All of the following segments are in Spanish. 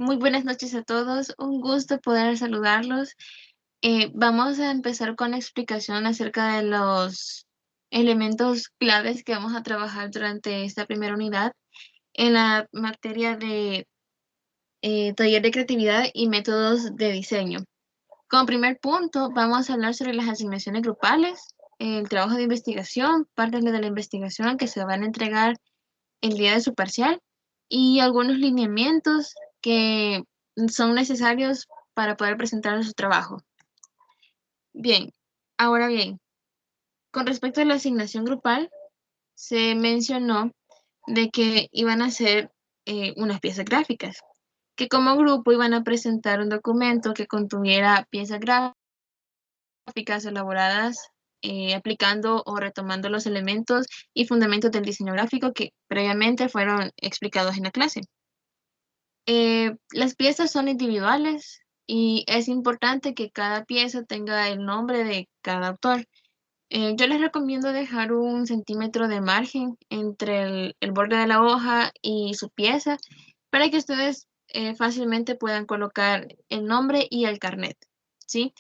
Muy buenas noches a todos, un gusto poder saludarlos. Vamos a empezar con la explicación acerca de los elementos claves que vamos a trabajar durante esta primera unidad en la materia de taller de creatividad y métodos de diseño. Como primer punto, vamos a hablar sobre las asignaciones grupales, el trabajo de investigación, partes de la investigación que se van a entregar el día de su parcial y algunos lineamientos que son necesarios para poder presentar su trabajo. Bien, ahora bien, con respecto a la asignación grupal, se mencionó de que iban a hacer unas piezas gráficas, que como grupo iban a presentar un documento que contuviera piezas gráficas elaboradas aplicando o retomando los elementos y fundamentos del diseño gráfico que previamente fueron explicados en la clase. Las piezas son individuales y es importante que cada pieza tenga el nombre de cada autor. Yo les recomiendo dejar 1 centímetro de margen entre el borde de la hoja y su pieza para que ustedes fácilmente puedan colocar el nombre y el carnet, ¿sí?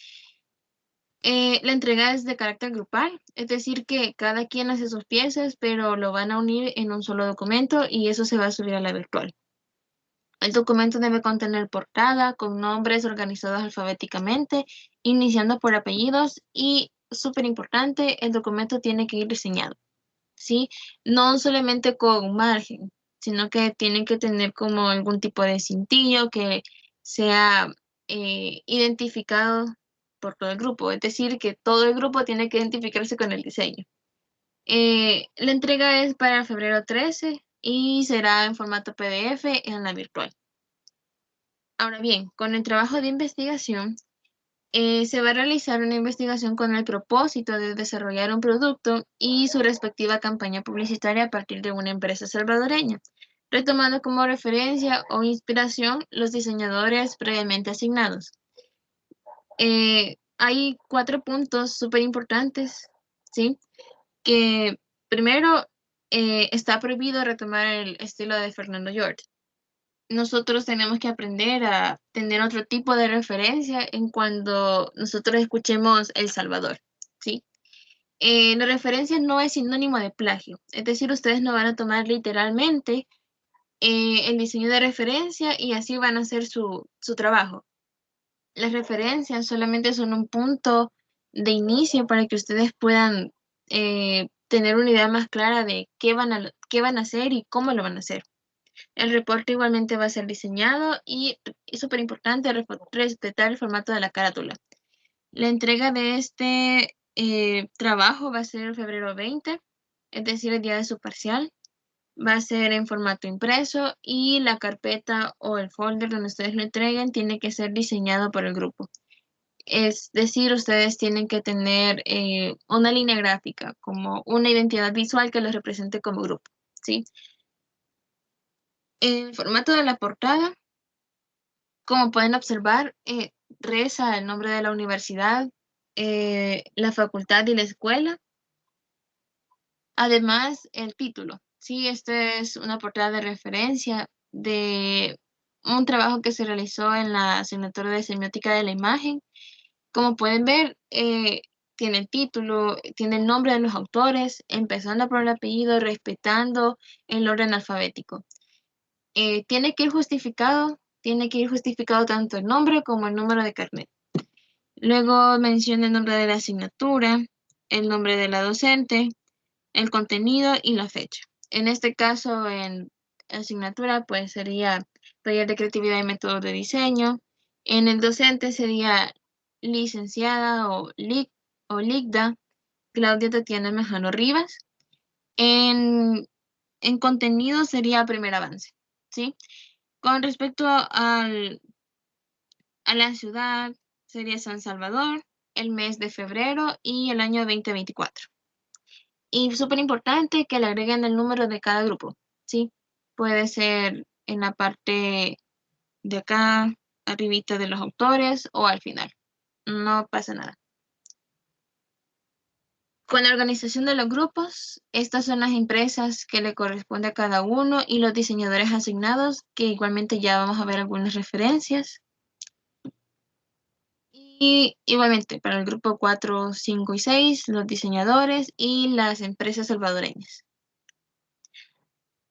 La entrega es de carácter grupal, es decir, que cada quien hace sus piezas, pero lo van a unir en un solo documento y eso se va a subir a la virtual. El documento debe contener portada con nombres organizados alfabéticamente, iniciando por apellidos y, súper importante, el documento tiene que ir diseñado, ¿sí? No solamente con margen, sino que tiene que tener como algún tipo de cintillo que sea identificado por todo el grupo, es decir, que todo el grupo tiene que identificarse con el diseño. La entrega es para febrero 13 y será en formato PDF en la virtual. Ahora bien, con el trabajo de investigación, se va a realizar una investigación con el propósito de desarrollar un producto y su respectiva campaña publicitaria a partir de una empresa salvadoreña, retomando como referencia o inspiración los diseñadores previamente asignados. Hay 4 puntos súper importantes, ¿sí? Que primero, está prohibido retomar el estilo de Fernando York. Nosotros tenemos que aprender a tener otro tipo de referencia en cuando nosotros escuchemos El Salvador, ¿sí? La referencia no es sinónimo de plagio, es decir, ustedes no van a tomar literalmente el diseño de referencia y así van a hacer su trabajo. Las referencias solamente son un punto de inicio para que ustedes puedan tener una idea más clara de qué van a hacer y cómo lo van a hacer. El reporte igualmente va a ser diseñado y es súper importante respetar el formato de la carátula. La entrega de este trabajo va a ser en febrero 20, es decir, el día de su parcial. Va a ser en formato impreso y la carpeta o el folder donde ustedes lo entreguen tiene que ser diseñado por el grupo. Es decir, ustedes tienen que tener una línea gráfica, como una identidad visual que los represente como grupo, ¿sí? El formato de la portada, como pueden observar, reza el nombre de la universidad, la facultad y la escuela, además el título. Sí, esta es una portada de referencia de un trabajo que se realizó en la asignatura de semiótica de la imagen. Como pueden ver, tiene el título, tiene el nombre de los autores, empezando por el apellido, respetando el orden alfabético. Tiene que ir justificado tanto el nombre como el número de carnet. Luego menciona el nombre de la asignatura, el nombre de la docente, el contenido y la fecha. En este caso, en asignatura, pues sería taller de creatividad y métodos de diseño. En el docente sería licenciada o LICDA, Claudia Tatiana Mejano Rivas. En, en contenido sería primer avance, ¿sí? Con respecto a la ciudad, sería San Salvador, el mes de febrero y el año 2024. Y súper importante que le agreguen el número de cada grupo, ¿sí? Puede ser en la parte de acá, arribita de los autores o al final. No pasa nada. Con la organización de los grupos, estas son las empresas que le corresponde a cada uno y los diseñadores asignados, que igualmente ya vamos a ver algunas referencias. Y igualmente para el grupo 4, 5 y 6, los diseñadores y las empresas salvadoreñas.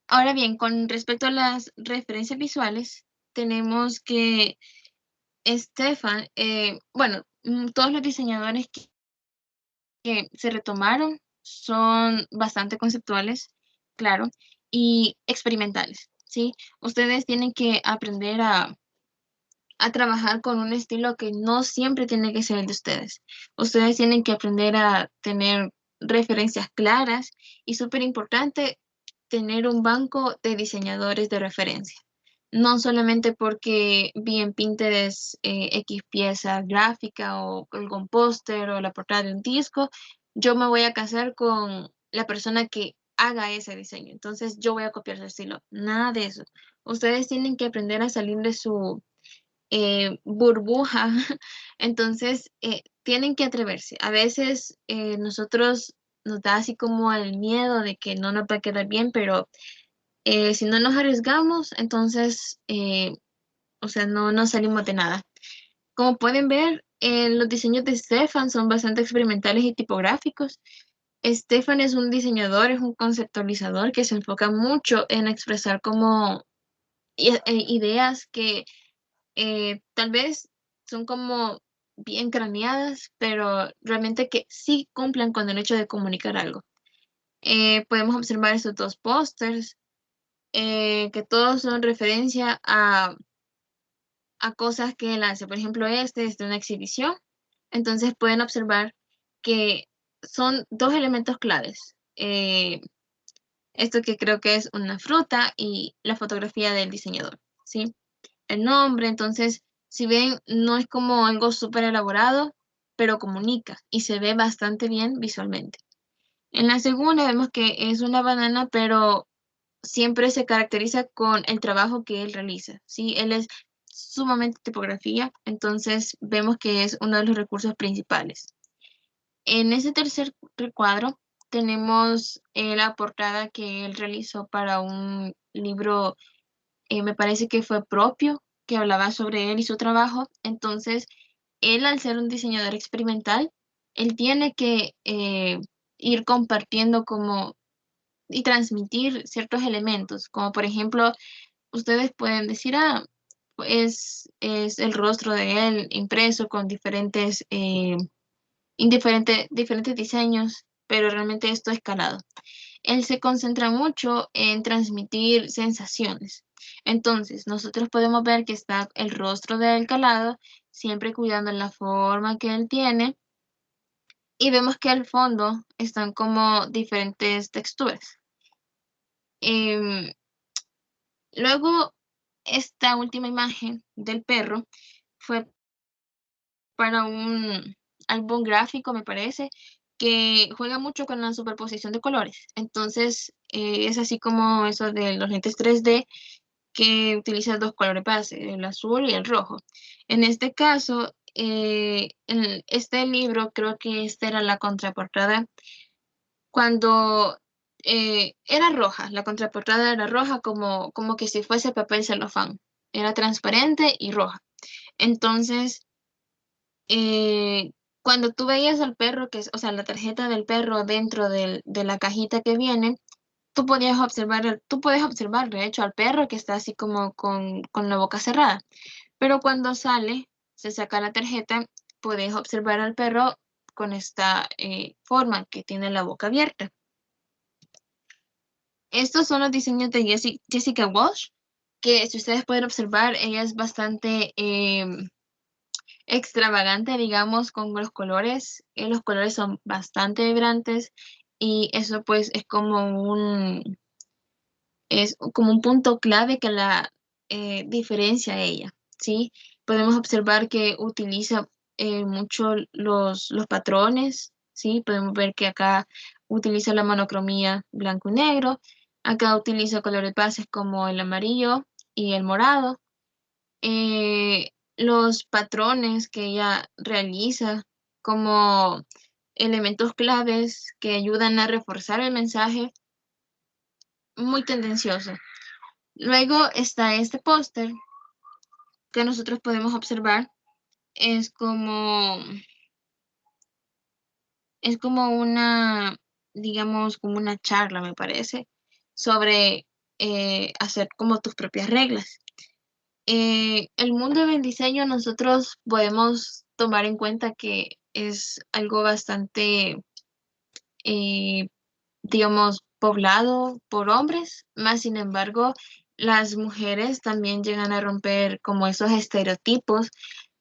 Ahora bien, con respecto a las referencias visuales, tenemos que Stefan, bueno, todos los diseñadores que se retomaron son bastante conceptuales, claro, y experimentales, ¿sí? Ustedes tienen que aprender a trabajar con un estilo que no siempre tiene que ser el de ustedes. Ustedes tienen que aprender a tener referencias claras y súper importante, tener un banco de diseñadores de referencia. No solamente porque vi en Pinterest X pieza gráfica o algún póster o la portada de un disco, yo me voy a casar con la persona que haga ese diseño. Entonces yo voy a copiar su estilo. Nada de eso. Ustedes tienen que aprender a salir de su burbuja. Entonces, tienen que atreverse. A veces nosotros nos da así como el miedo de que no nos va a quedar bien, pero si no nos arriesgamos, entonces, o sea, no nos salimos de nada. Como pueden ver, los diseños de Stefan son bastante experimentales y tipográficos. Stefan es un diseñador, es un conceptualizador que se enfoca mucho en expresar como ideas que tal vez son como bien craneadas, pero realmente que sí cumplan con el hecho de comunicar algo. Podemos observar estos dos pósters, que todos son referencia a cosas que él hace. Por ejemplo, este es de una exhibición. Entonces pueden observar que son dos elementos claves. Esto que creo que es una fruta y la fotografía del diseñador, ¿sí? El nombre. Entonces, si ven, no es como algo súper elaborado, pero comunica y se ve bastante bien visualmente. En la segunda vemos que es una banana, pero siempre se caracteriza con el trabajo que él realiza, ¿sí? Él es sumamente tipografía, entonces vemos que es uno de los recursos principales. En ese tercer recuadro tenemos la portada que él realizó para un libro, me parece que fue propio, que hablaba sobre él y su trabajo. Entonces, él al ser un diseñador experimental, él tiene que ir compartiendo como y transmitir ciertos elementos, como por ejemplo, ustedes pueden decir, es el rostro de él impreso con diferentes diseños, pero realmente esto es escalado. Él se concentra mucho en transmitir sensaciones. Entonces, nosotros podemos ver que está el rostro del calado, siempre cuidando la forma que él tiene, y vemos que al fondo están como diferentes texturas. Em, Luego, esta última imagen del perro fue para un álbum gráfico, me parece, que juega mucho con la superposición de colores. Entonces, es así como eso de los lentes 3D que utiliza dos colores base, el azul y el rojo. En este caso, en este libro, creo que esta era la contraportada, cuando era roja, la contraportada era roja como que si fuese papel celofán. Era transparente y roja. Entonces, cuando tú veías al perro, que es, o sea, la tarjeta del perro dentro de la cajita que viene, tú puedes observar, de hecho, al perro que está así como con la boca cerrada. Pero cuando sale, se saca la tarjeta, puedes observar al perro con esta forma que tiene la boca abierta. Estos son los diseños de Jessica Walsh, que si ustedes pueden observar, ella es bastante extravagante, digamos, con los colores. Los colores son bastante vibrantes y eso pues es como un punto clave que la diferencia a ella, ¿sí? Podemos observar que utiliza mucho los patrones, ¿sí? Podemos ver que acá utiliza la monocromía blanco y negro, acá utiliza colores bases como el amarillo y el morado. Los patrones que ella realiza, como elementos claves que ayudan a reforzar el mensaje, muy tendencioso. Luego está este póster que nosotros podemos observar. Es como, es como una, digamos, como una charla, me parece, sobre hacer como tus propias reglas. El mundo del diseño nosotros podemos tomar en cuenta que es algo bastante, eh, digamos, poblado por hombres, más sin embargo, las mujeres también llegan a romper como esos estereotipos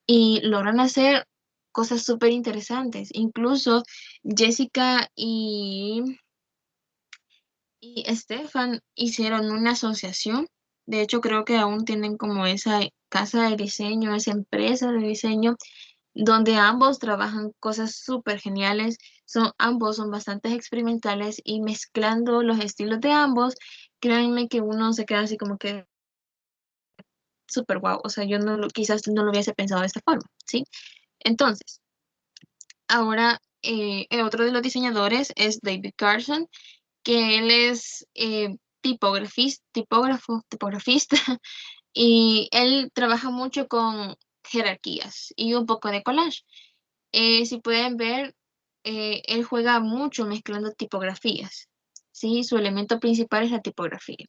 y logran hacer cosas súper interesantes. Incluso Jessica y Stefan hicieron una asociación. De hecho, creo que aún tienen como esa casa de diseño, esa empresa de diseño, donde ambos trabajan cosas súper geniales. Ambos son bastante experimentales y mezclando los estilos de ambos, créanme que uno se queda así como que súper guau. O sea, yo no quizás no lo hubiese pensado de esta forma, ¿sí? Entonces, ahora el otro de los diseñadores es David Carson, que él es tipografista, y él trabaja mucho con jerarquías y un poco de collage. Si pueden ver, él juega mucho mezclando tipografías, ¿sí? Su elemento principal es la tipografía.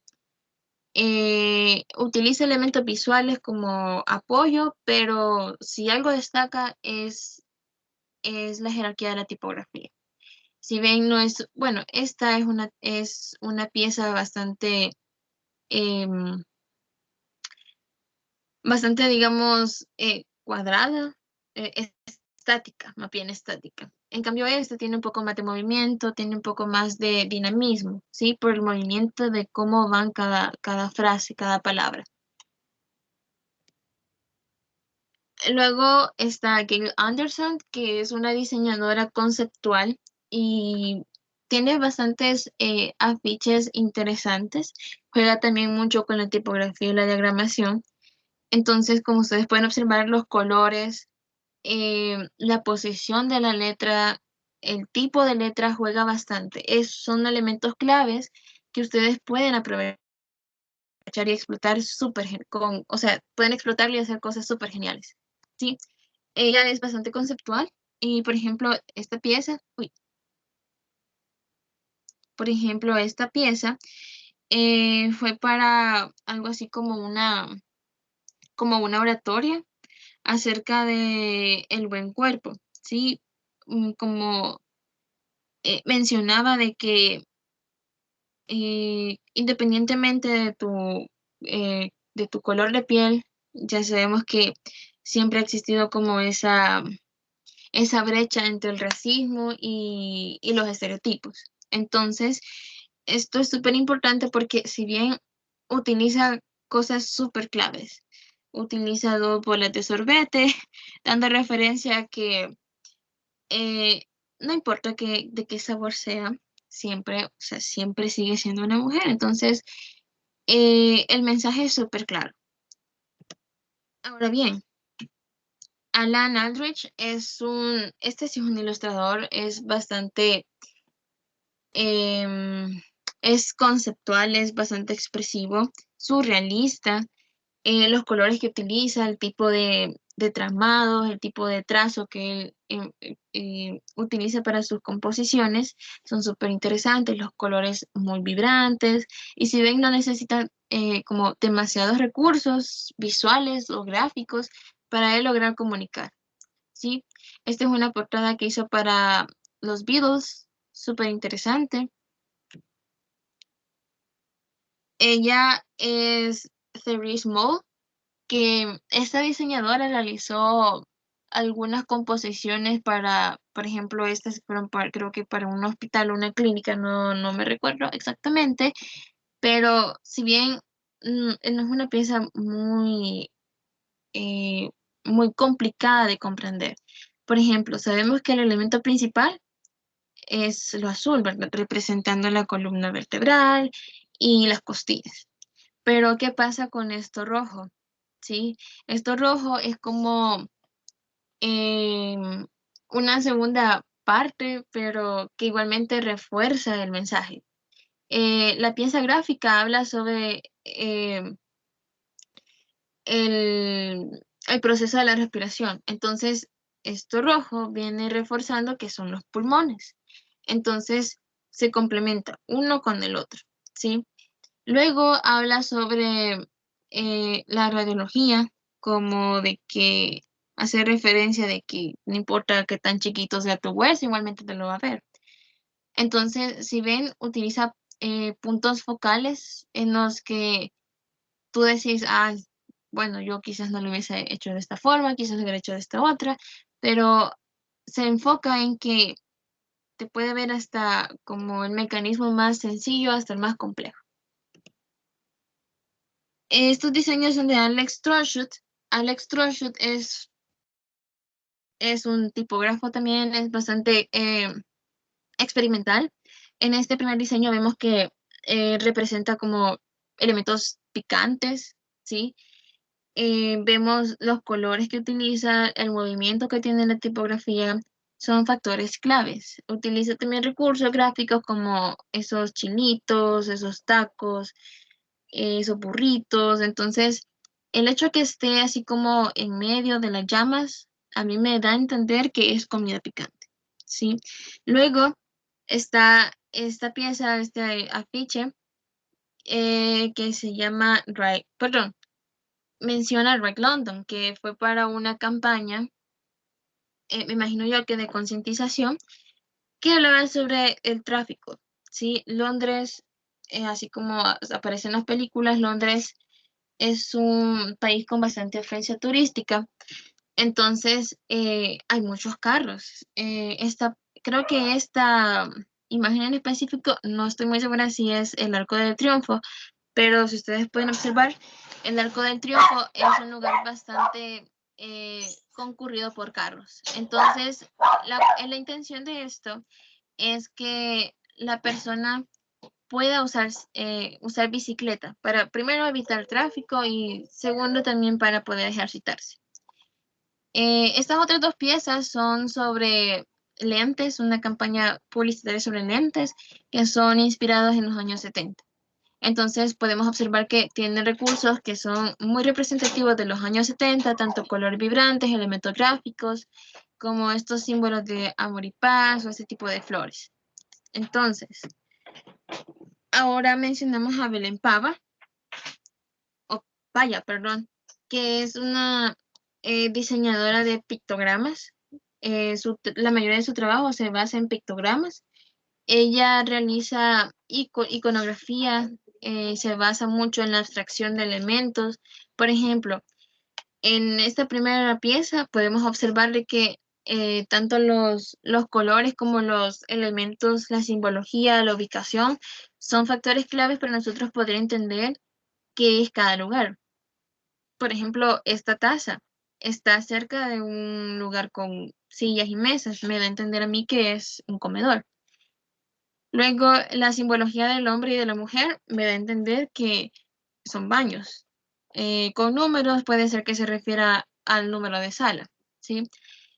Utiliza elementos visuales como apoyo, pero si algo destaca es la jerarquía de la tipografía. Si ven, no es, bueno, esta es una pieza em, bastante, digamos, cuadrada, estática, más bien estática. En cambio, este tiene un poco más de movimiento, tiene un poco más de dinamismo, ¿sí? Por el movimiento de cómo van cada frase, cada palabra. Luego está Gail Anderson, que es una diseñadora conceptual y tiene bastantes afiches interesantes. Juega también mucho con la tipografía y la diagramación. Entonces, como ustedes pueden observar, los colores, la posición de la letra, el tipo de letra juega bastante. Son elementos claves que ustedes pueden aprovechar y explotar o sea, pueden explotarlo y hacer cosas súper geniales. ¿Sí? Ella es bastante conceptual y, por ejemplo, esta pieza fue para algo así como una oratoria acerca de el buen cuerpo, ¿sí? Como mencionaba de que independientemente de tu color de piel, ya sabemos que siempre ha existido como esa brecha entre el racismo y los estereotipos. Entonces, esto es súper importante porque si bien utiliza cosas súper claves, utiliza dos bolas de sorbete, dando referencia a que no importa de qué sabor sea, siempre, o sea, siempre sigue siendo una mujer. Entonces, el mensaje es súper claro. Ahora bien, Alan Aldrich este sí es un ilustrador, es bastante, em, es conceptual, es bastante expresivo, surrealista, los colores que utiliza, el tipo de tramados, el tipo de trazo que él utiliza para sus composiciones son súper interesantes, los colores muy vibrantes, y si ven, no necesitan como demasiados recursos visuales o gráficos para él lograr comunicar, ¿sí? Esta es una portada que hizo para los Beatles, súper interesante. Ella es Therese Moll, que esta diseñadora realizó algunas composiciones para, por ejemplo, estas fueron creo que para un hospital o una clínica, no me recuerdo exactamente, pero si bien no es una pieza eh, muy complicada de comprender. Por ejemplo, sabemos que el elemento principal es lo azul, ¿verdad? Representando la columna vertebral y las costillas. Pero, ¿qué pasa con esto rojo? ¿Sí? Esto rojo es como una segunda parte, pero que igualmente refuerza el mensaje. La pieza gráfica habla sobre el proceso de la respiración. Entonces, esto rojo viene reforzando que son los pulmones. Entonces, se complementa uno con el otro, ¿sí? Luego habla sobre la radiología, como de que hace referencia de que no importa qué tan chiquito sea tu hueso, igualmente te lo va a ver. Entonces, si ven, utiliza puntos focales en los que tú decís, ah, bueno, yo quizás no lo hubiese hecho de esta forma, quizás lo hubiera hecho de esta otra, pero se enfoca en que te puede ver hasta como el mecanismo más sencillo hasta el más complejo. Estos diseños son de Alex Troshut. Alex Troshut es un tipógrafo también, es bastante experimental. En este primer diseño vemos que representa como elementos picantes, ¿sí? Vemos los colores que utiliza, el movimiento que tiene la tipografía, son factores claves. Utiliza también recursos gráficos como esos chinitos, esos tacos, esos burritos. Entonces, el hecho que esté así como en medio de las llamas, a mí me da a entender que es comida picante, ¿sí? Luego está esta pieza, este afiche, que se llama, perdón, menciona Rec London, que fue para una campaña, me imagino yo que de concientización, que hablaba sobre el tráfico, ¿sí? Londres, así como aparece en las películas, Londres es un país con bastante afluencia turística, entonces hay muchos carros. Creo que esta imagen en específico, no estoy muy segura si es el Arco del Triunfo, pero si ustedes pueden observar, el Arco del Triunfo es un lugar bastante concurrido por carros. Entonces, la intención de esto es que la persona pueda usar bicicleta para, primero, evitar tráfico y segundo, también para poder ejercitarse. Estas otras dos piezas son sobre lentes, una campaña publicitaria sobre lentes que son inspirados en los años 70. Entonces podemos observar que tiene recursos que son muy representativos de los años 70, tanto colores vibrantes, elementos gráficos, como estos símbolos de amor y paz o ese tipo de flores. Entonces, ahora mencionamos a Belén Pava, o Paya, perdón, que es una diseñadora de pictogramas. La mayoría de su trabajo se basa en pictogramas. Ella realiza iconografía, se basa mucho en la abstracción de elementos. Por ejemplo, en esta primera pieza podemos observar de que tanto los colores como los elementos, la simbología, la ubicación, son factores claves para nosotros poder entender qué es cada lugar. Por ejemplo, esta taza está cerca de un lugar con sillas y mesas. Me da a entender a mí que es un comedor. Luego, la simbología del hombre y de la mujer me da a entender que son baños. Con números puede ser que se refiera al número de sala, ¿sí?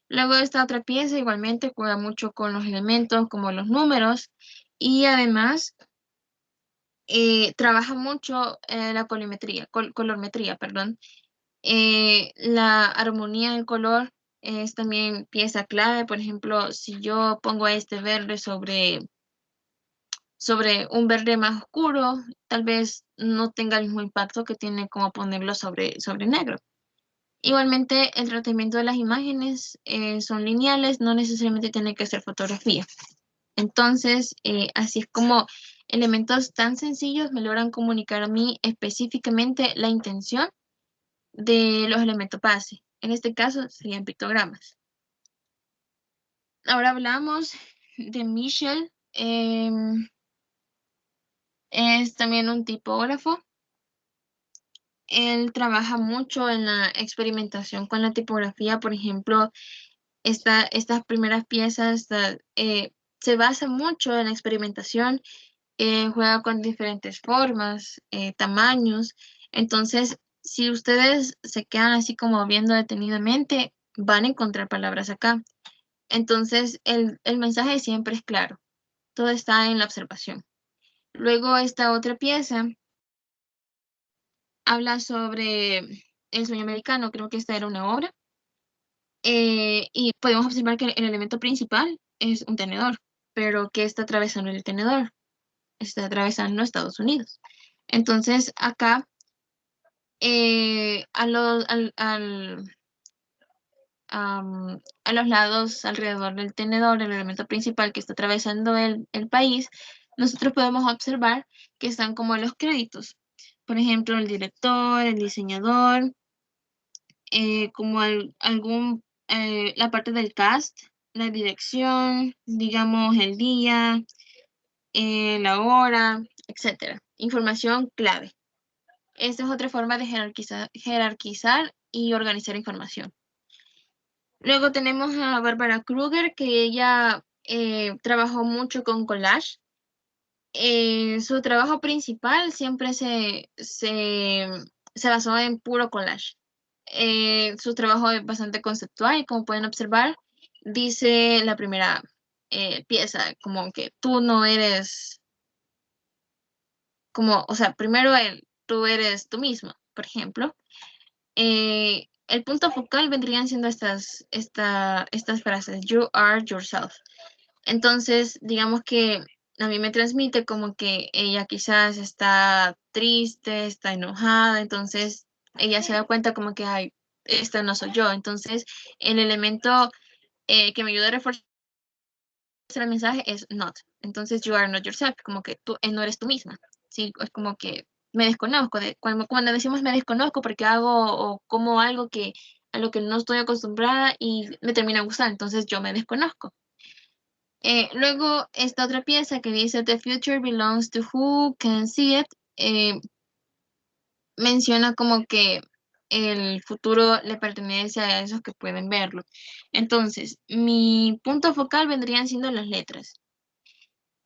Luego esta otra pieza igualmente juega mucho con los elementos como los números y además trabaja mucho la colorimetría, perdón. La armonía del color es también pieza clave. Por ejemplo, si yo pongo este verde sobre un verde más oscuro, tal vez no tenga el mismo impacto que tiene como ponerlo sobre negro. Igualmente, el tratamiento de las imágenes son lineales, no necesariamente tiene que ser fotografía. Entonces, así es como elementos tan sencillos me logran comunicar a mí específicamente la intención de los elementos base. En este caso, serían pictogramas. Ahora hablamos de Michel. Es también un tipógrafo. Él trabaja mucho en la experimentación con la tipografía. Por ejemplo, estas primeras piezas se basa mucho en la experimentación, juega con diferentes formas, tamaños. Entonces, si ustedes se quedan así como viendo detenidamente, van a encontrar palabras acá. Entonces, el mensaje siempre es claro. Todo está en la observación. Luego, esta otra pieza habla sobre el sueño americano. Creo que esta era una obra. Y podemos observar que el elemento principal es un tenedor, pero ¿qué está atravesando el tenedor? Está atravesando Estados Unidos. Entonces, acá, a los lados alrededor del tenedor, el elemento principal que está atravesando el país, nosotros podemos observar que están como los créditos. Por ejemplo, el director, el diseñador, como la parte del cast, la dirección, digamos el día, la hora, etcétera. Información clave. Esta es otra forma de jerarquizar y organizar información. Luego tenemos a Barbara Kruger, que ella trabajó mucho con collage. Su trabajo principal siempre se basó en puro collage. Su trabajo es bastante conceptual y como pueden observar, dice la primera pieza como que tú no eres como, o sea, primero tú eres tú mismo, por ejemplo. El punto focal vendrían siendo estas frases, you are yourself. Entonces, digamos que a mí me transmite como que ella quizás está triste, está enojada, entonces ella se da cuenta como que, ay, esta no soy yo. Entonces, el elemento que me ayuda a reforzar el mensaje es not. Entonces, you are not yourself, como que tú no eres tú misma. Sí, es como que me desconozco. Cuando decimos me desconozco porque hago o como algo a lo que no estoy acostumbrada y me termina gustando, entonces yo me desconozco. Luego, esta otra pieza que dice The future belongs to who can see it, menciona como que el futuro le pertenece a esos que pueden verlo. Entonces, mi punto focal vendrían siendo las letras.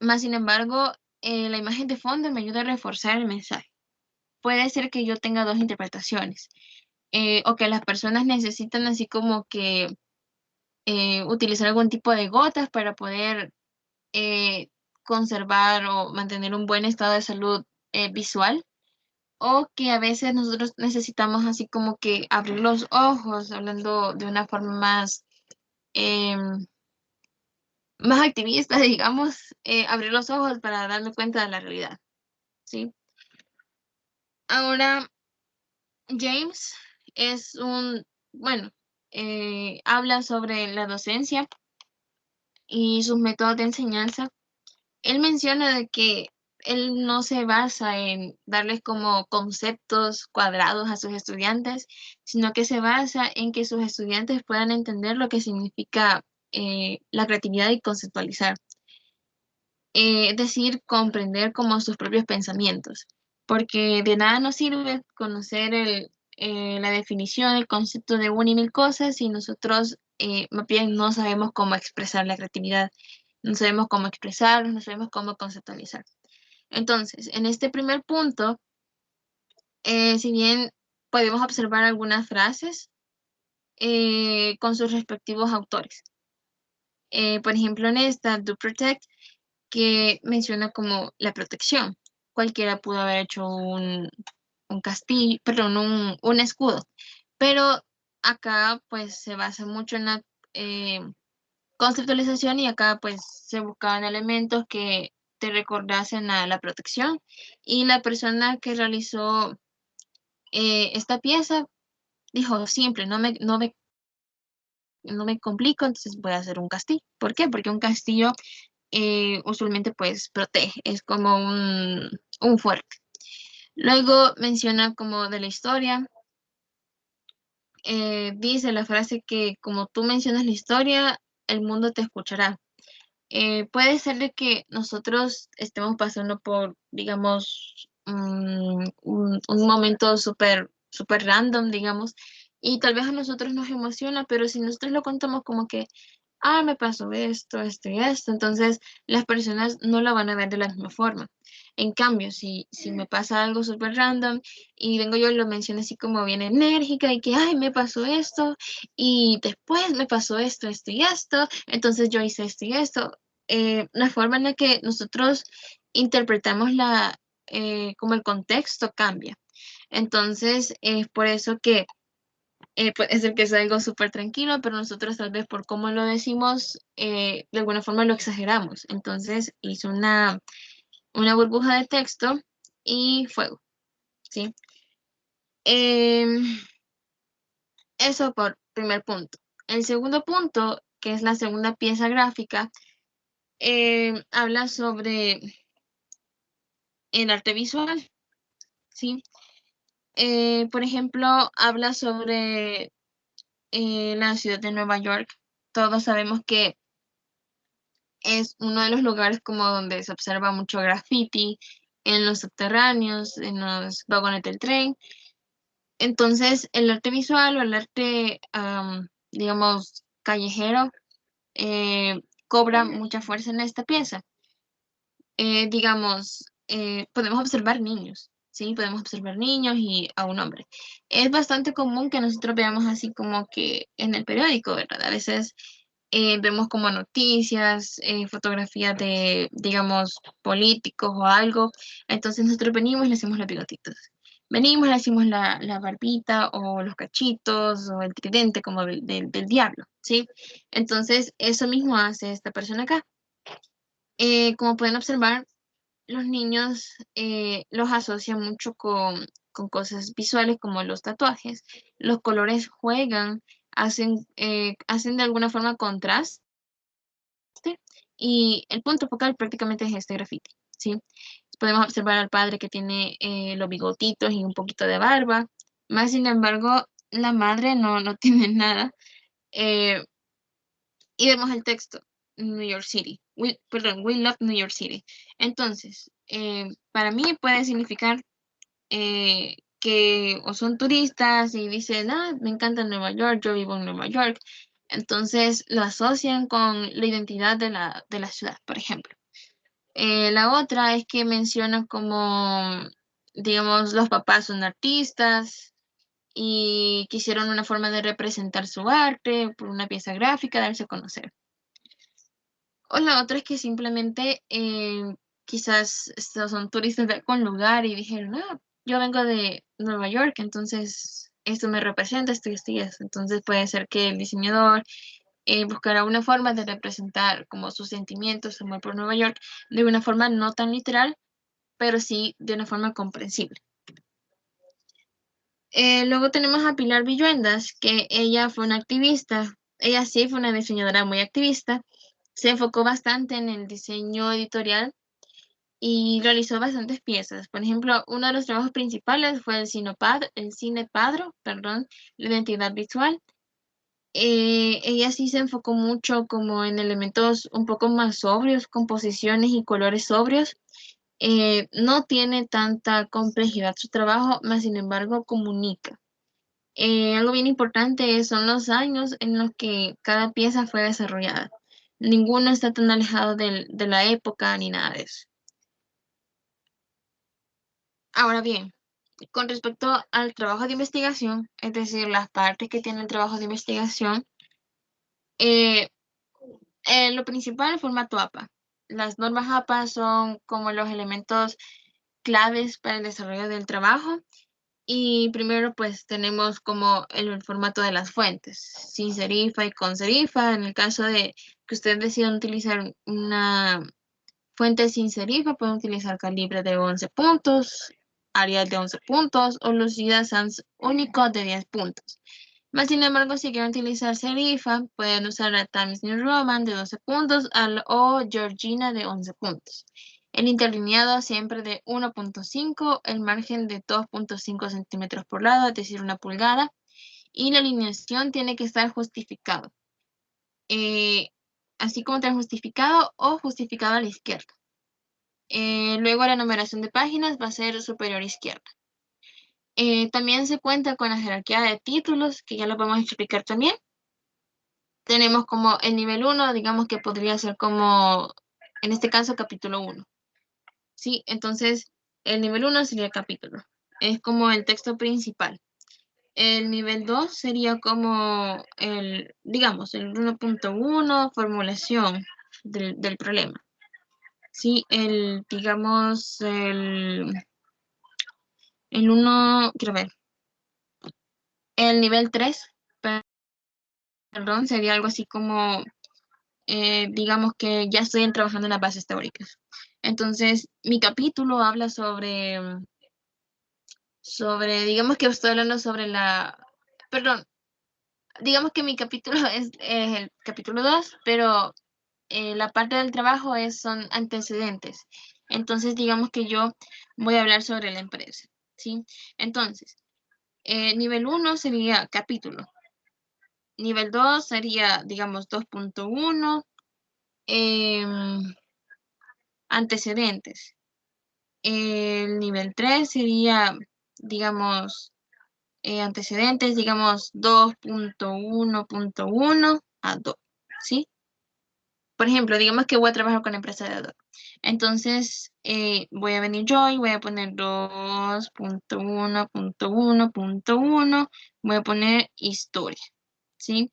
Más sin embargo, la imagen de fondo me ayuda a reforzar el mensaje. Puede ser que yo tenga dos interpretaciones, o que las personas necesitan así como que utilizar algún tipo de gotas para poder eh, conservar o mantener un buen estado de salud visual, o que a veces nosotros necesitamos así como que abrir los ojos, hablando de una forma em, más activista, digamos, abrir los ojos para darme cuenta de la realidad, ¿sí? Ahora, James bueno, habla sobre la docencia y sus métodos de enseñanza. Él menciona de que él no se basa en darles como conceptos cuadrados a sus estudiantes, sino que se basa en que sus estudiantes puedan entender lo que significa la creatividad y conceptualizar. Es decir, comprender como sus propios pensamientos, porque de nada nos sirve conocer la definición, el concepto de una y mil cosas si nosotros más bien no sabemos cómo expresar la creatividad, no sabemos cómo expresar, no sabemos cómo conceptualizar. Entonces, en este primer punto, si bien podemos observar algunas frases con sus respectivos autores. Por ejemplo, en esta, Do Protect, que menciona como la protección. Cualquiera pudo haber hecho un castillo, perdón, un escudo, pero acá pues se basa mucho en la eh, conceptualización y acá pues se buscaban elementos que te recordasen a la protección y la persona que realizó esta pieza dijo, simple, no me complico, entonces voy a hacer un castillo. ¿Por qué? Porque un castillo usualmente pues protege, es como un fuerte. Luego menciona como de la historia, dice la frase que como tú mencionas la historia, el mundo te escuchará. Puede ser de que nosotros estemos pasando por, digamos, un momento súper súper random, digamos, y tal vez a nosotros nos emociona, pero si nosotros lo contamos como que me pasó esto, esto y esto. Entonces, las personas no lo van a ver de la misma forma. En cambio, si me pasa algo súper random y vengo yo y lo menciono así como bien enérgica y que, ay, me pasó esto y después me pasó esto, esto y esto, entonces yo hice esto y esto. La forma en la que nosotros interpretamos como el contexto cambia. Entonces, es por eso que puede ser que sea algo súper tranquilo, pero nosotros tal vez por cómo lo decimos, de alguna forma lo exageramos. Entonces, hice una burbuja de texto y fuego, ¿sí? Em, Eso por primer punto. El segundo punto, que es la segunda pieza gráfica, habla sobre el arte visual, ¿sí? Por ejemplo, habla sobre la ciudad de Nueva York. Todos sabemos que es uno de los lugares como donde se observa mucho graffiti en los subterráneos, en los vagones del tren. Entonces, el arte visual o el arte, digamos, callejero, cobra mucha fuerza en esta pieza. Digamos, podemos observar niños, ¿sí? Podemos observar niños y a un hombre. Es bastante común que nosotros veamos así como que en el periódico, ¿verdad? A veces vemos como noticias, fotografías de, digamos, políticos o algo. Entonces nosotros venimos y le hacemos los bigotitos. Venimos, le hacemos la barbita o los cachitos o el tridente como del diablo, ¿sí? Entonces eso mismo hace esta persona acá. Como pueden observar, los niños los asocian mucho con cosas visuales como los tatuajes. Los colores juegan, hacen de alguna forma contraste y el punto focal prácticamente es este grafiti, ¿sí? Podemos observar al padre que tiene los bigotitos y un poquito de barba, más sin embargo, la madre no tiene nada. eh, y vemos el texto, New York City, perdón, We Love New York City. Entonces, para mí puede significar que o son turistas y dicen, me encanta Nueva York, yo vivo en Nueva York. Entonces lo asocian con la identidad de la ciudad, por ejemplo. La otra es que menciona como, digamos, los papás son artistas y quisieron una forma de representar su arte por una pieza gráfica, darse a conocer. O la otra es que simplemente quizás estos son turistas de algún lugar y dijeron, yo vengo de Nueva York, entonces esto me representa, esto y esto y esto. Entonces puede ser que el diseñador buscará una forma de representar como sus sentimientos, su amor por Nueva York, de una forma no tan literal, pero sí de una forma comprensible. Luego tenemos a Pilar Villuendas, que ella fue una activista, ella sí fue una diseñadora muy activista, se enfocó bastante en el diseño editorial y realizó bastantes piezas. Por ejemplo, uno de los trabajos principales fue el Cinepadro, perdón, la identidad visual. Ella sí se enfocó mucho como en elementos un poco más sobrios, composiciones y colores sobrios. No tiene tanta complejidad su trabajo, más sin embargo comunica. Algo bien importante son los años en los que cada pieza fue desarrollada. Ninguno está tan alejado de la época ni nada de eso. Ahora bien, con respecto al trabajo de investigación, es decir, las partes que tiene el trabajo de investigación, eh, lo principal es el formato APA. Las normas APA son como los elementos claves para el desarrollo del trabajo. Y primero pues tenemos como el formato de las fuentes, sin serifa y con serifa. En el caso de que ustedes decidan utilizar una fuente sin serifa, pueden utilizar calibre de 11 puntos, Arial de 11 puntos o Lucida Sans único de 10 puntos. Más sin embargo, si quieren utilizar serifa, pueden usar la Times New Roman de 12 puntos o Georgina de 11 puntos. El interlineado siempre de 1.5, el margen de 2.5 centímetros por lado, es decir, 1 pulgada, y la alineación tiene que estar justificado, eh, así como tener justificado o justificado a la izquierda. Luego la numeración de páginas va a ser superior izquierda. También se cuenta con la jerarquía de títulos, que ya lo vamos a explicar también. tenemos como el nivel 1, digamos que podría ser como, en este caso, capítulo 1. ¿Sí? Entonces, el nivel 1 sería el capítulo. Es como el texto principal. El nivel 2 sería como el, digamos, el 1.1, formulación del problema. Sí, digamos, el 1, quiero ver, el nivel 3, perdón, sería algo así como, digamos que ya estoy trabajando en las bases teóricas. Entonces, mi capítulo habla sobre, digamos que estoy hablando sobre perdón, digamos que mi capítulo es el capítulo 2, pero la parte del trabajo son antecedentes. Entonces, digamos que yo voy a hablar sobre la empresa, ¿sí? Entonces, nivel 1 sería capítulo. Nivel 2 sería, digamos, 2.1, antecedentes. El nivel 3 sería, digamos, antecedentes, digamos, 2.1.1 a 2, ¿sí? Por ejemplo, digamos que voy a trabajar con la empresa de Adobe. Entonces, voy a venir yo y voy a poner 2.1.1.1, voy a poner historia, ¿sí?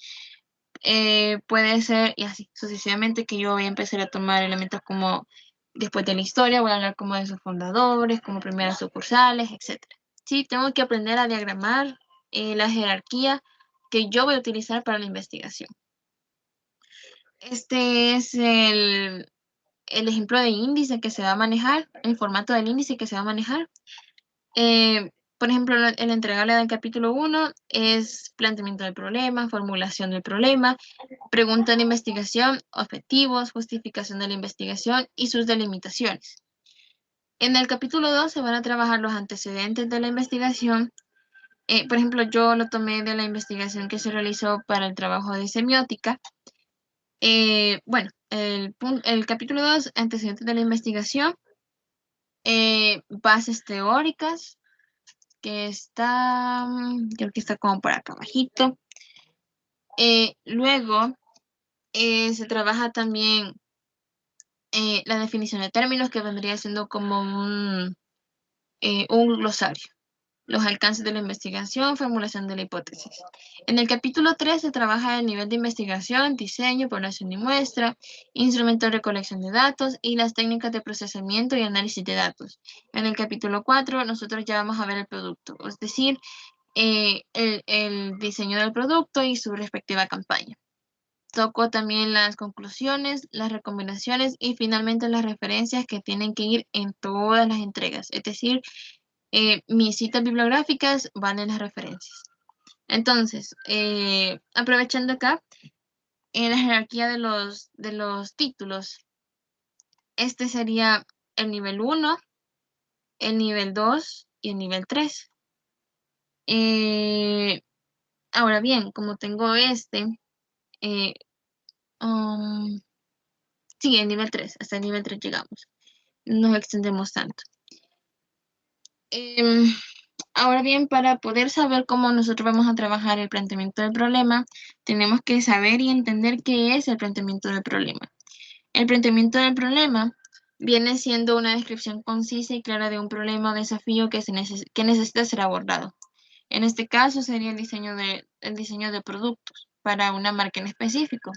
Puede ser, y así sucesivamente, que yo voy a empezar a tomar elementos como, después de la historia, voy a hablar como de sus fundadores, como primeras sucursales, etcétera. Sí, tengo que aprender a diagramar la jerarquía que yo voy a utilizar para la investigación. Este es el ejemplo de índice que se va a manejar, el formato del índice que se va a manejar. Por ejemplo, el entregable del capítulo 1 es planteamiento del problema, formulación del problema, pregunta de investigación, objetivos, justificación de la investigación y sus delimitaciones. En el capítulo 2 se van a trabajar los antecedentes de la investigación. Por ejemplo, yo lo tomé de la investigación que se realizó para el trabajo de semiótica. Bueno, el capítulo 2, antecedentes de la investigación, bases teóricas, que está, creo que está como por acá abajito. Luego se trabaja también la definición de términos, que vendría siendo como un glosario. Los alcances de la investigación, formulación de la hipótesis. En el capítulo 3 se trabaja el nivel de investigación, diseño, población y muestra, instrumentos de recolección de datos y las técnicas de procesamiento y análisis de datos. En el capítulo 4 nosotros ya vamos a ver el producto, es decir, el diseño del producto y su respectiva campaña. Tocó también las conclusiones, las recomendaciones y finalmente las referencias que tienen que ir en todas las entregas, es decir, mis citas bibliográficas van en las referencias. Entonces, aprovechando acá, en la jerarquía de los títulos, este sería el nivel 1, el nivel 2 y el nivel 3. Ahora bien, como tengo eh, um, sí, el nivel 3, hasta el nivel 3 llegamos. No nos extendemos tanto. Em, Ahora bien, para poder saber cómo nosotros vamos a trabajar el planteamiento del problema, tenemos que saber y entender qué es el planteamiento del problema. El planteamiento del problema viene siendo una descripción concisa y clara de un problema o desafío que necesita ser abordado. En este caso sería el diseño de productos para una marca en específico.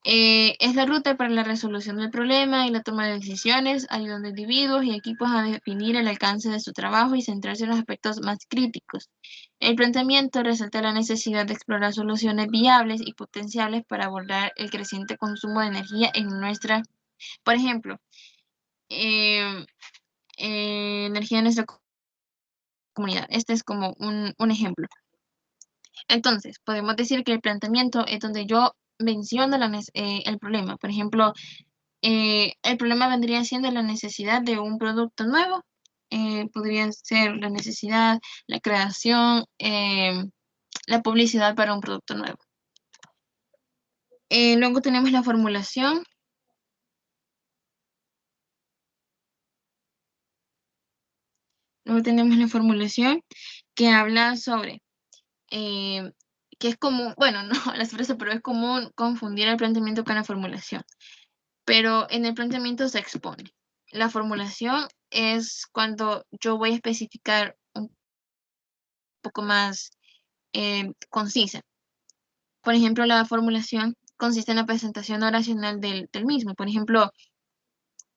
Es la ruta para la resolución del problema y la toma de decisiones, ayudando a individuos y equipos a definir el alcance de su trabajo y centrarse en los aspectos más críticos. El planteamiento resalta la necesidad de explorar soluciones viables y potenciales para abordar el creciente consumo de energía en nuestra, por ejemplo, eh, energía en nuestra comunidad. Este es como un ejemplo. Entonces, podemos decir que el planteamiento es donde yo menciono el problema. Por ejemplo, el problema vendría siendo la necesidad de un producto nuevo. Podría ser la necesidad, la creación, la publicidad para un producto nuevo. Luego tenemos la formulación. Luego tenemos la formulación que habla sobre que es común, bueno, no la sorpresa, pero es común confundir el planteamiento con la formulación. Pero en el planteamiento se expone. La formulación es cuando yo voy a especificar un poco más concisa. Por ejemplo, la formulación consiste en la presentación oracional del mismo. Por ejemplo,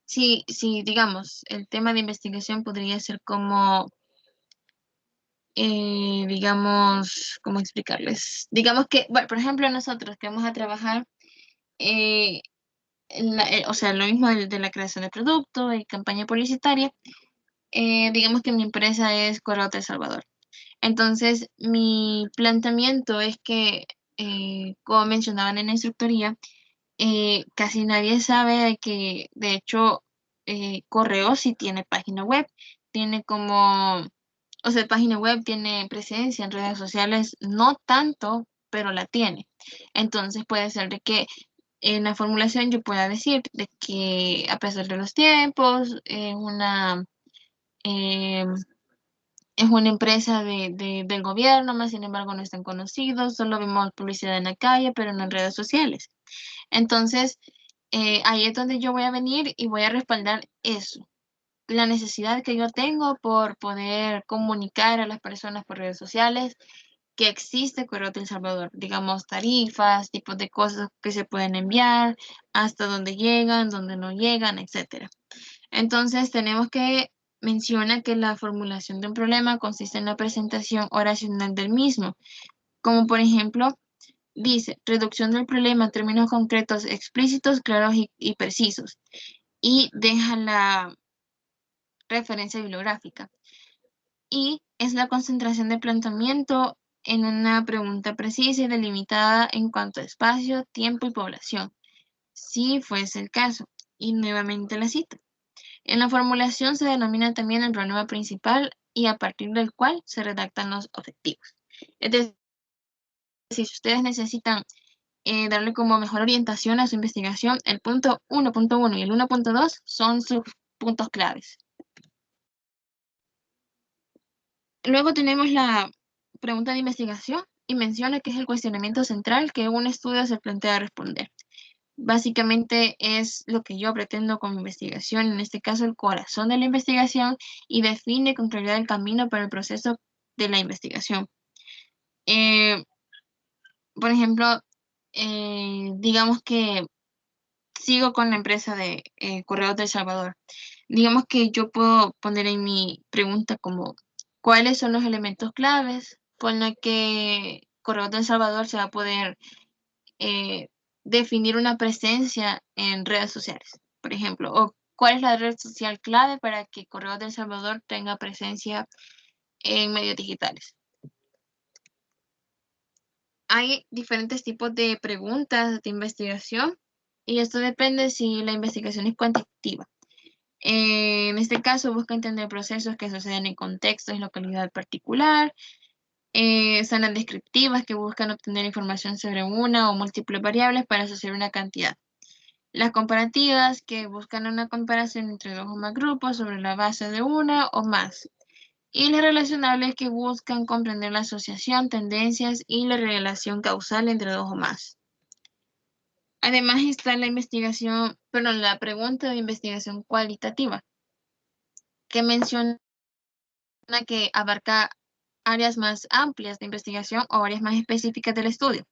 si digamos, el tema de investigación podría ser como, digamos, ¿cómo explicarles? Digamos que, bueno, por ejemplo, nosotros que vamos a trabajar, eh, o sea, lo mismo de la creación de producto y campaña publicitaria, digamos que mi empresa es Correo de El Salvador. Entonces, mi planteamiento es que, como mencionaban en la instructoría, casi nadie sabe de que, de hecho, Correo sí tiene página web, tiene como, o sea, página web tiene presencia en redes sociales, no tanto, pero la tiene. Entonces puede ser de que en la formulación yo pueda decir de que a pesar de los tiempos, eh, es una empresa del gobierno, más sin embargo no están conocidos, solo vemos publicidad en la calle, pero no en redes sociales. Entonces, ahí es donde yo voy a venir y voy a respaldar eso, la necesidad que yo tengo por poder comunicar a las personas por redes sociales que existe Correo de El Salvador, digamos tarifas, tipos de cosas que se pueden enviar, hasta dónde llegan, dónde no llegan, etcétera. Entonces, tenemos que mencionar que la formulación de un problema consiste en la presentación oracional del mismo, como por ejemplo, dice, reducción del problema en términos concretos, explícitos, claros y precisos. Y deja la referencia bibliográfica. Y es la concentración de planteamiento en una pregunta precisa y delimitada en cuanto a espacio, tiempo y población, si fuese el caso. Y nuevamente la cito. En la formulación se denomina también el problema principal y a partir del cual se redactan los objetivos. Es decir, si ustedes necesitan darle como mejor orientación a su investigación, el punto 1.1 y el 1.2 son sus puntos claves. Luego tenemos la pregunta de investigación y menciona que es el cuestionamiento central que un estudio se plantea responder. Básicamente es lo que yo pretendo con mi investigación, en este caso el corazón de la investigación, y define con claridad el camino para el proceso de la investigación. Eh, por ejemplo, digamos que sigo con la empresa de Correos de El Salvador. Digamos que yo puedo poner en mi pregunta como cuáles son los elementos claves con los que Correos de El Salvador se va a poder eh, definir una presencia en redes sociales, por ejemplo, o cuál es la red social clave para que Correos de El Salvador tenga presencia en medios digitales. Hay diferentes tipos de preguntas de investigación y esto depende si la investigación es cuantitativa. En este caso, busca entender procesos que suceden en contextos y localidad particular. Son las descriptivas que buscan obtener información sobre una o múltiples variables para asociar una cantidad. Las comparativas que buscan una comparación entre dos o más grupos sobre la base de una o más. Y las relacionables que buscan comprender la asociación, tendencias y la relación causal entre dos o más. Además está la investigación, perdón, la pregunta de investigación cualitativa, que menciona que abarca áreas más amplias de investigación o áreas más específicas del estudio.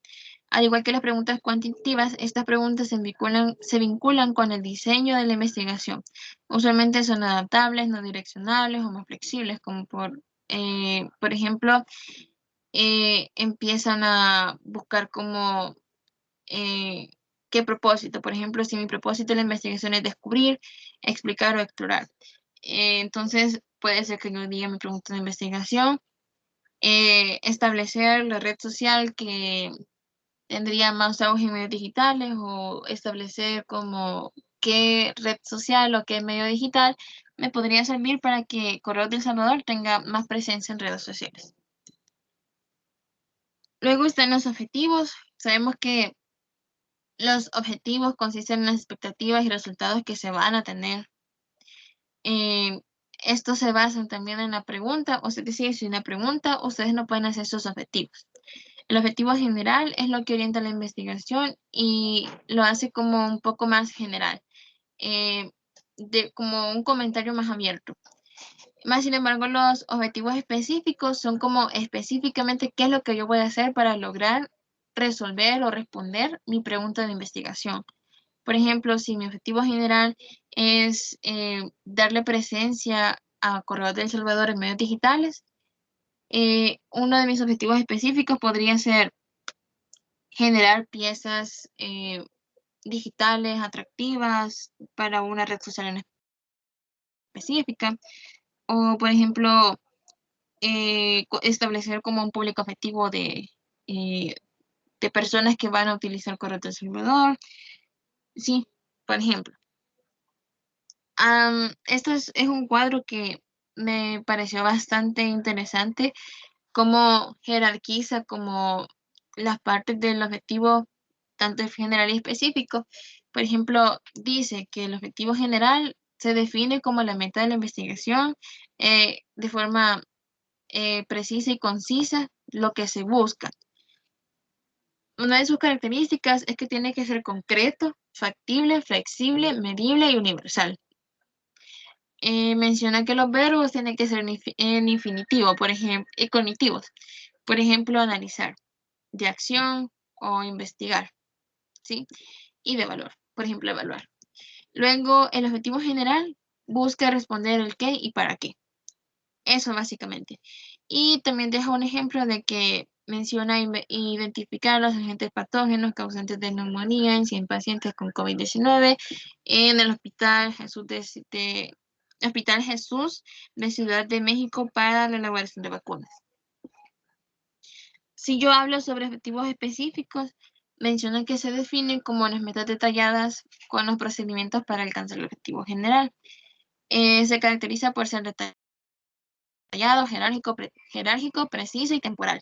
Al igual que las preguntas cuantitativas, estas preguntas se vinculan con el diseño de la investigación. Usualmente son adaptables, no direccionables o más flexibles, como por ejemplo, empiezan a buscar como qué propósito. Por ejemplo, si mi propósito de la investigación es descubrir, explicar o explorar. Entonces, puede ser que yo diga mi pregunta de investigación, establecer la red social que tendría más auge en medios digitales o establecer como qué red social o qué medio digital me podría servir para que Correo de El Salvador tenga más presencia en redes sociales. Luego están los objetivos. Sabemos que los objetivos consisten en las expectativas y resultados que se van a tener. Estos se basan también en la pregunta, o sea, decir, si una pregunta, ustedes no pueden hacer sus objetivos. El objetivo general es lo que orienta la investigación y lo hace como un poco más general, eh, como un comentario más abierto. Más sin embargo, los objetivos específicos son como específicamente qué es lo que yo voy a hacer para lograr resolver o responder mi pregunta de investigación. Por ejemplo, si mi objetivo general es darle presencia a Correos de El Salvador en medios digitales, uno de mis objetivos específicos podría ser generar piezas digitales atractivas para una red social en específica, o por ejemplo, establecer como un público objetivo eh, de personas que van a utilizar Correo de El Salvador. Sí, por ejemplo. Esto es un cuadro que me pareció bastante interesante, cómo jerarquiza como las partes del objetivo, tanto general y específico. Por ejemplo, dice que el objetivo general se define como la meta de la investigación de forma precisa y concisa, lo que se busca. Una de sus características es que tiene que ser concreto, factible, flexible, medible y universal. Menciona que los verbos tienen que ser en infinitivo, por ejemplo, y cognitivos. Por ejemplo, analizar, de acción o investigar, ¿sí? Y de valor, por ejemplo, evaluar. Luego, el objetivo general busca responder el qué y para qué. Eso básicamente. Y también deja un ejemplo de que menciona identificar los agentes patógenos causantes de neumonía en 100 pacientes con COVID-19 en el Hospital Jesús de Ciudad de México para la elaboración de vacunas. Si yo hablo sobre objetivos específicos, menciona que se definen como las metas detalladas con los procedimientos para alcanzar el objetivo general. Se caracteriza por ser detallado, jerárquico, preciso y temporal.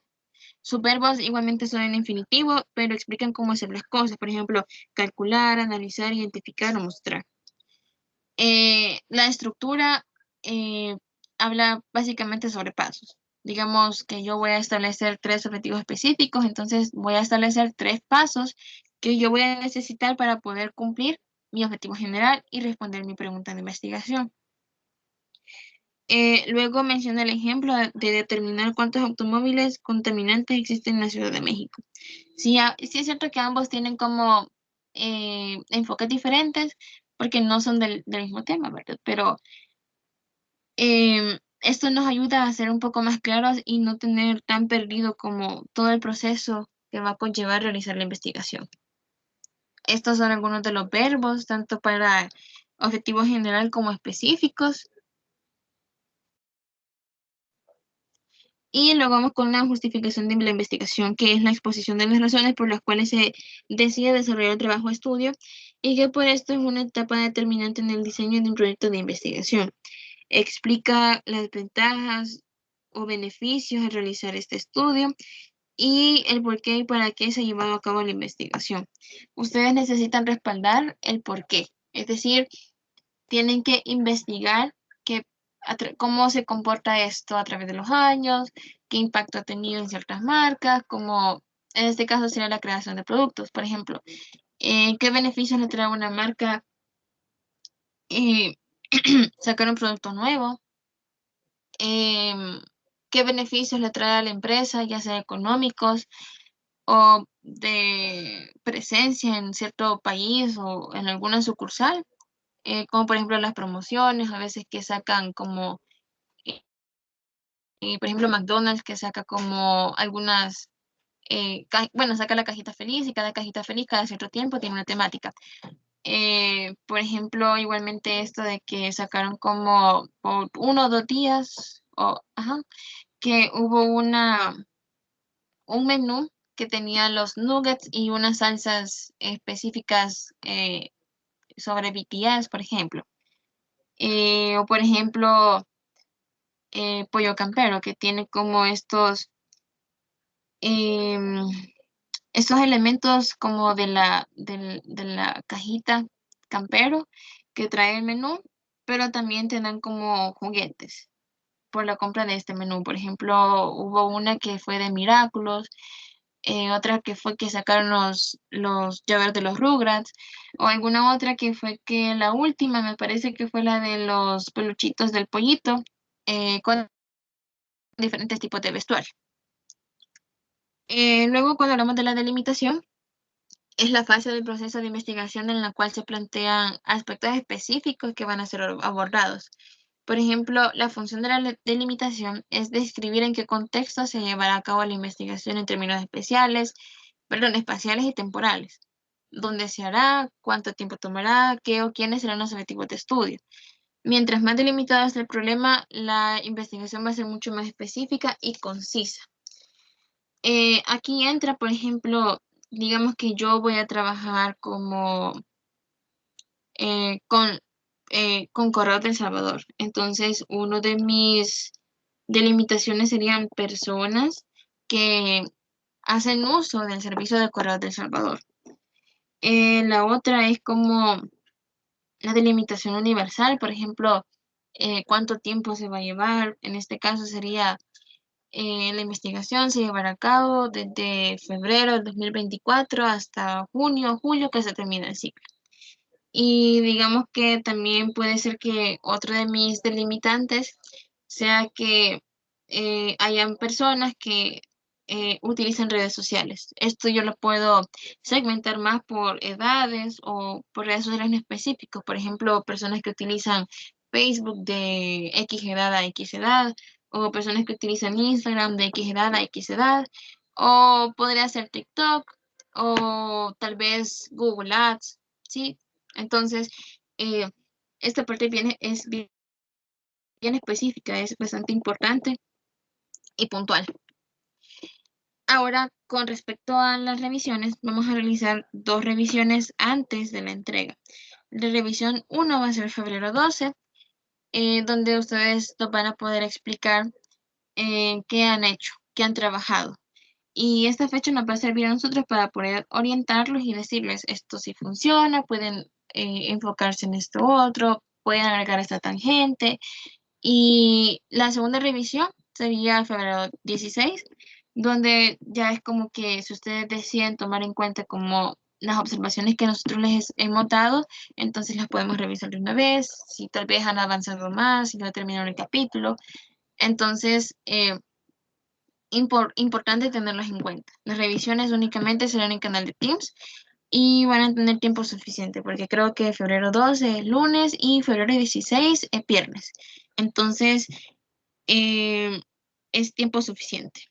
Sus verbos igualmente son en infinitivo, pero explican cómo hacer las cosas. Por ejemplo, calcular, analizar, identificar o mostrar. La estructura eh, habla básicamente sobre pasos. Digamos que yo voy a establecer 3 objetivos específicos, entonces voy a establecer 3 pasos que yo voy a necesitar para poder cumplir mi objetivo general y responder mi pregunta de investigación. Luego menciona el ejemplo de determinar cuántos automóviles contaminantes existen en la Ciudad de México. Sí, sí es cierto que ambos tienen como enfoques diferentes porque no son del mismo tema, ¿verdad? Pero esto nos ayuda a ser un poco más claros y no tener tan perdido como todo el proceso que va a conllevar realizar la investigación. Estos son algunos de los verbos, tanto para objetivos general como específicos. Y luego vamos con la justificación de la investigación, que es la exposición de las razones por las cuales se decide desarrollar el trabajo o estudio y que por esto es una etapa determinante en el diseño de un proyecto de investigación. Explica las ventajas o beneficios de realizar este estudio y el por qué y para qué se ha llevado a cabo la investigación. Ustedes necesitan respaldar el por qué, es decir, tienen que investigar cómo se comporta esto a través de los años, qué impacto ha tenido en ciertas marcas, como en este caso sería la creación de productos, por ejemplo, qué beneficios le trae a una marca eh, sacar un producto nuevo, qué beneficios le trae a la empresa, ya sea económicos o de presencia en cierto país o en alguna sucursal, como por ejemplo las promociones, a veces que sacan como por ejemplo, McDonald's que saca como algunas, bueno, saca la cajita feliz y cada cajita feliz cada cierto tiempo tiene una temática. Por ejemplo, igualmente esto de que sacaron como por 1 o 2 días, que hubo un menú que tenía los nuggets y unas salsas específicas sobre BTS, por ejemplo. O por ejemplo, pollo campero, que tiene como em, estos elementos como de la cajita campero que trae el menú, pero también te dan como juguetes por la compra de este menú. Por ejemplo, hubo una que fue de Miraculous, otra que fue que sacaron los llaveros de los Rugrats, o alguna otra que fue que la última me parece que fue la de los peluchitos del pollito, con diferentes tipos de vestuario. Luego, cuando hablamos de la delimitación, es la fase del proceso de investigación en la cual se plantean aspectos específicos que van a ser abordados. Por ejemplo, la función de la delimitación es describir en qué contexto se llevará a cabo la investigación en términos especiales, perdón, espaciales y temporales, dónde se hará, cuánto tiempo tomará, qué o quiénes serán los objetivos de estudio. Mientras más delimitado esté el problema, la investigación va a ser mucho más específica y concisa. Aquí entra, por ejemplo, digamos que yo voy a trabajar como eh, con, con Correos del Salvador. Entonces, uno de mis delimitaciones serían personas que hacen uso del servicio de Correos del Salvador. La otra es como la delimitación universal, por ejemplo, cuánto tiempo se va a llevar. En este caso sería la investigación se llevará a cabo desde febrero del 2024 hasta junio, julio, que se termina el ciclo. Y digamos que también puede ser que otro de mis delimitantes sea que hayan personas que utilizan redes sociales. Esto yo lo puedo segmentar más por edades o por redes sociales en específicos. Por ejemplo, personas que utilizan Facebook de X edad a X edad, o personas que utilizan Instagram de X edad a X edad, o podría ser TikTok, o tal vez Google Ads, ¿sí? Entonces, eh, esta parte es bien específica, es bastante importante y puntual. Ahora, con respecto a las revisiones, vamos a realizar dos revisiones antes de la entrega. La revisión 1 va a ser febrero 12, donde ustedes nos van a poder explicar qué han hecho, qué han trabajado. Y esta fecha nos va a servir a nosotros para poder orientarlos y decirles esto sí funciona, pueden enfocarse en esto otro, pueden agregar esta tangente. Y la segunda revisión sería febrero 16, donde ya es como que si ustedes deciden tomar en cuenta como las observaciones que nosotros les hemos dado, entonces las podemos revisar de una vez, si tal vez han avanzado más, si no terminaron el capítulo. Entonces, importante tenerlos en cuenta. Las revisiones únicamente serán en el canal de Teams y van a tener tiempo suficiente, porque creo que febrero 12 es lunes y febrero 16 es viernes. Entonces, eh, es tiempo suficiente.